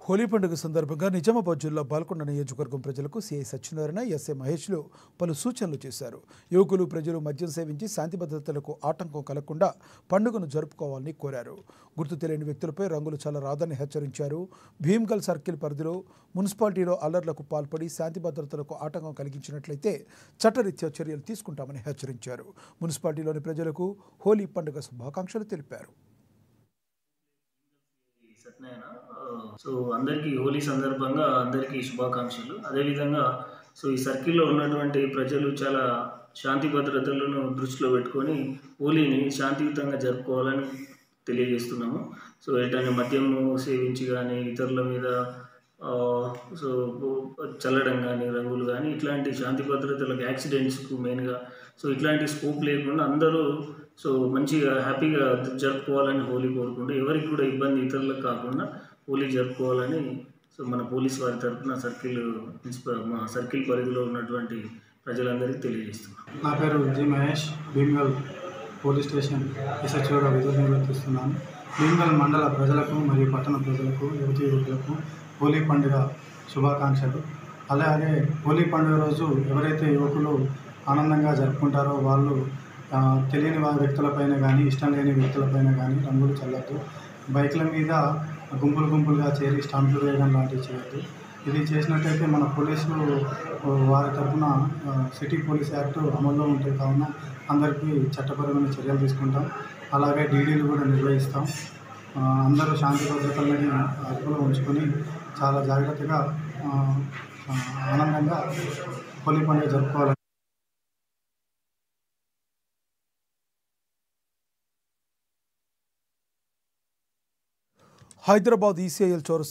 హోలీ పండుగ సందర్భంగా నిజామాబాద్ జిల్లా బాల్కొండ నియోజకవర్గం ప్రజలకు సిఐ సత్యనారాయణ, ఎస్ఐ మహేష్లు పలు సూచనలు చేశారు. యువకులు ప్రజలు మద్యం సేవించి శాంతి భద్రతలకు ఆటంకం కలగకుండా పండుగను జరుపుకోవాలని కోరారు. గుర్తు తెలియని వ్యక్తులపై రంగులు చల్లరాదని హెచ్చరించారు. భీమ్గల్ సర్కిల్ పరిధిలో మున్సిపాలిటీలో అల్లర్లకు పాల్పడి శాంతి భద్రతలకు ఆటంకం కలిగించినట్లయితే చట్టరీత్యా చర్యలు తీసుకుంటామని హెచ్చరించారు. మున్సిపాలిటీలోని ప్రజలకు హోలీ పండుగ శుభాకాంక్షలు తెలిపారు. సో అందరికీ హోలీ సందర్భంగా అందరికీ శుభాకాంక్షలు. అదేవిధంగా ఈ సర్కిల్లో ఉన్నటువంటి ప్రజలు చాలా శాంతి భద్రతలను దృష్టిలో పెట్టుకొని హోలీని శాంతియుతంగా జరుపుకోవాలని తెలియజేస్తున్నాము. ఎటైనా మద్యము సేవించి కానీ ఇతరుల మీద చల్లడం కానీ రంగులు కానీ ఇట్లాంటి శాంతి భద్రతలకు యాక్సిడెంట్స్కు మెయిన్గా ఇట్లాంటి స్కోప్ లేకుండా అందరూ మంచిగా హ్యాపీగా జరుపుకోవాలని హోలీ కోరుకుంటూ ఎవరికి కూడా ఇబ్బంది ఇతరులకు కాకుండా హోలీ జరుపుకోవాలని మన పోలీస్ వారి తరఫున మా సర్కిల్ పరిధిలో ఉన్నటువంటి ప్రజలందరికీ తెలియజేస్తున్నాం. నా పేరు G Mahesh, Bheemgal police station ఎస్హెచ్ఓగా విధులు నిర్వర్తిస్తున్నాను. భీమ్గల్ మండల ప్రజలకు మరియు పట్టణ ప్రజలకు, యువతీ యువకులకు హోలీ పండుగ శుభాకాంక్షలు. అలాగే హోలీ పండుగ రోజు ఎవరైతే యువకులు ఆనందంగా జరుపుకుంటారో వాళ్ళు తెలియని వ్యక్తులపైన కానీ ఇష్టం లేని వ్యక్తులపైన కానీ రంగులు చల్లద్దు. బైక్ల మీద గుంపులుగా చేరి స్టాంపులు వేయడం లాంటివి చేయొద్దు. ఇది చేసినట్టయితే మన పోలీసులు వారి తరఫున సిటీ పోలీస్ యాక్ట్ అమల్లో ఉంటే కావున అందరికీ చట్టపరమైన చర్యలు తీసుకుంటాం. అలాగే డీడీలు కూడా నిర్వహిస్తాం. అందరూ శాంతి భద్రతలని అదుపులో ఉంచుకొని చాలా జాగ్రత్తగా ఆనందంగా హోలీ పండుగ జరుపుకోవాలి. హైదరాబాద్ ఈసీఐఎల్ చౌరస్తా